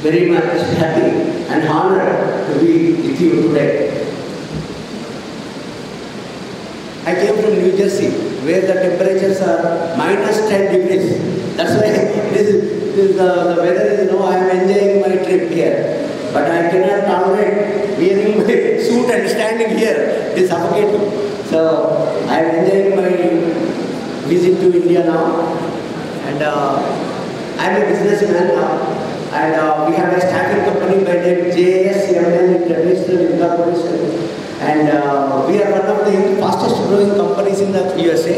very much happy and honored to be with you today. I came from New Jersey, where the temperatures are -10 degrees. That's why the weather is, I am enjoying my trip here. But I cannot tolerate wearing my suit and standing here. It is suffocating. So I am enjoying my visit to India now. And I am a businessman now. And we have a staffing company by the name JSML International Incorporation. And we are one of the fastest growing companies in the USA.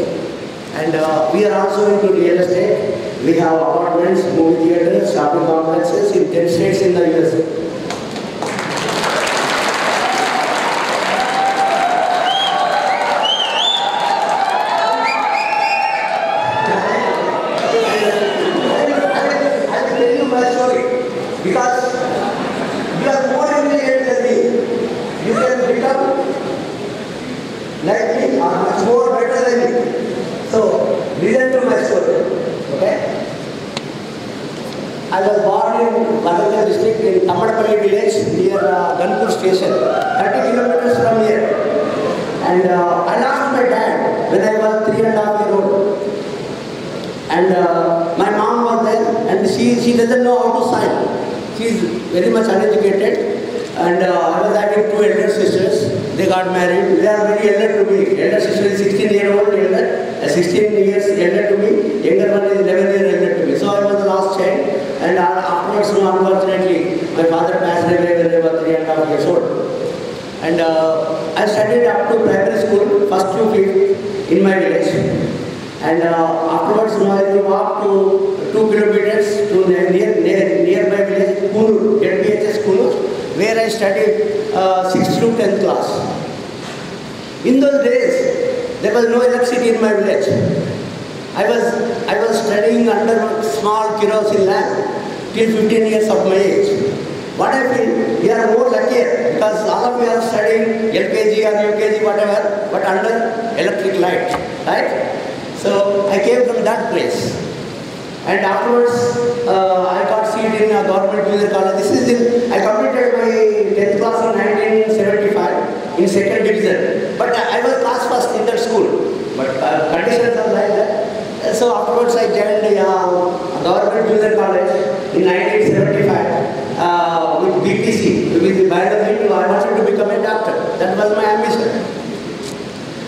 And we are also into real estate. We have apartments, movie theaters, shopping complexes in 10 states in the USA. Because you are more intelligent than me. You can become like me or much more better than me. So, listen to my story. Okay? I was born in Vadodara district in Tamadapalli village near Ganpur station, 30 kilometers from here. And I lost my dad when I was 3.5 years old. And my mom was there and she doesn't know how to sign. She is very much uneducated, and I was having 2 elder sisters. They got married. They are very elder to me. Elder sister is 16-year-old elder, 16 years elder to me. Younger one is 11 years elder to me. So I was the last child, and afterwards, unfortunately, my father passed away when I was 3.5 years old. And I studied up to primary school, first to 5th in my village. And afterwards, I had to walk to 2 kilometers to nearby village, Kunur, LBHS Kunur, where I studied 6th to 10th class. In those days, there was no electricity in my village. I was studying under a small kerosene lamp till 15 years of my age. What I feel, we are more luckier because all of you are studying LKG or UKG, whatever, but under electric light, right? So I came from that place. And afterwards, I got seat in a government junior college. I completed my 10th class in 1975 in 2nd division. But I was class first in that school. But conditions are like that. So afterwards, I joined a government junior college in 1975 with BPC, with biology. I wanted to become a doctor. That was my ambition.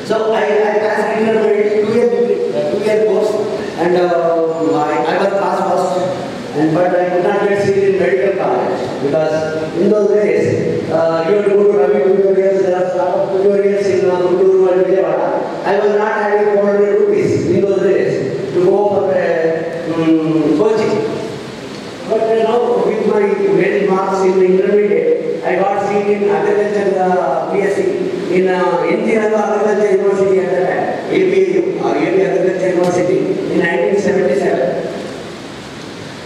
So I passed intermediate 2-year course, and I was class first, but I could not get seat in medical college because in those days you had to go to Ravi tutorials. There are a lot of tutorials in Gunduru and Vijayawada. I was not having 400 rupees in those days to go for coaching. But with my very marks in intermediate, I got seat in agriculture BSc in Engineering Agriculture University at the time, APU or AP Agriculture University in 1977.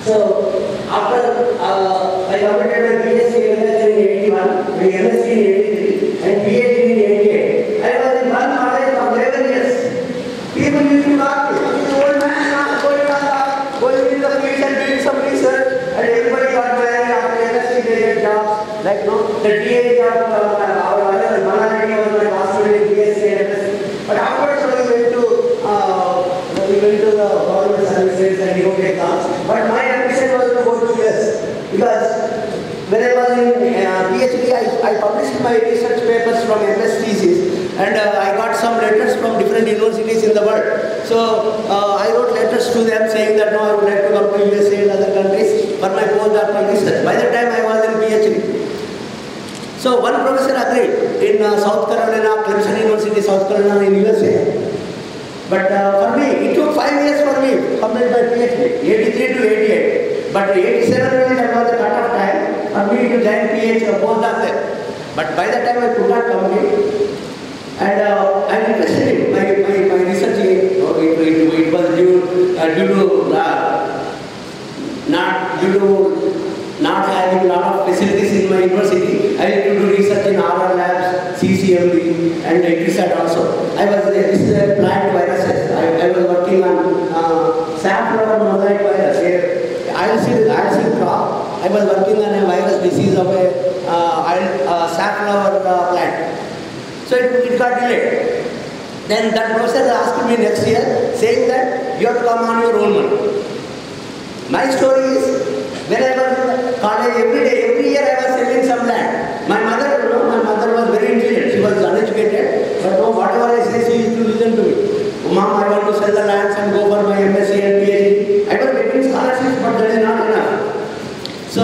So after I completed my BSc Agriculture in 81, my MSc in 83, and PhD in 88. I was in one college for 11 years. People used to talk to me. This old man is going in the field and doing some research, and everybody got married after MSc, they get jobs. Like the DA job, our other Manaladi was my classmate in BSc and MSc. But afterwards, we went to the government services and wrote exams. But my ambition was to go to US because when I was in PhD, I published my research papers from MS thesis, and I got some letters from different universities in the world. So I wrote letters to them saying that no, I would like to come to USA and other countries for my postdoctoral research. By the time I was in PhD. So one professor agreed in South Carolina, Clemson University, South Carolina in USA. But for me, it took 5 years for me to complete my PhD, 83 to 88. But 87 really that was the cut-off time for me to join PhD or postdoc there. But by that time I could not complete. And I'm interested in my research. It was due to not having a lot of facilities in my university. I had to do research in RR labs, CCMB, and ETSAT also. This is a plant viruses. I was working on safflower mosaic virus. I'll see crop. I I was working on a virus disease of a safflower plant. So it got delayed. Then that professor asked me next year, saying that you have to come on your own money. My story is, when I was in college, every year I was selling some land. My mother was very intelligent. She was uneducated, but no, whatever I say, she used to listen to me. Mom, I want to sell the lands and go for my MSc and PhD. I was getting scholarships, but that is not enough. So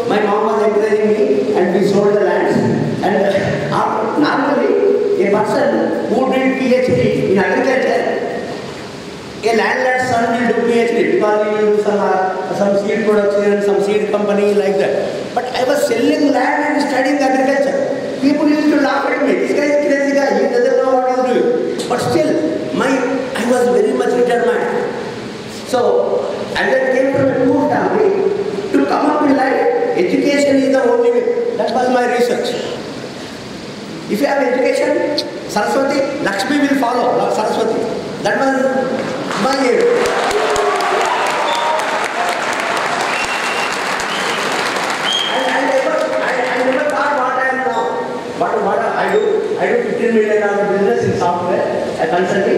my mom was encouraging me, and we sold the lands. And normally, a person who did PhD in agriculture, a landlord's son will do PhD because he will do some seed production, some seed company like that. But I was selling land and studying agriculture. People used to laugh at me. This guy is a crazy guy. He doesn't know what he's doing. But still, I was very much determined. So, and I came from a poor family. To come up in life, education is the only way. That was my research. If you have education, Saraswati, Lakshmi will follow. Saraswati. That was my aim. I never thought what I am now. What I do 15 million business in software, a consulting.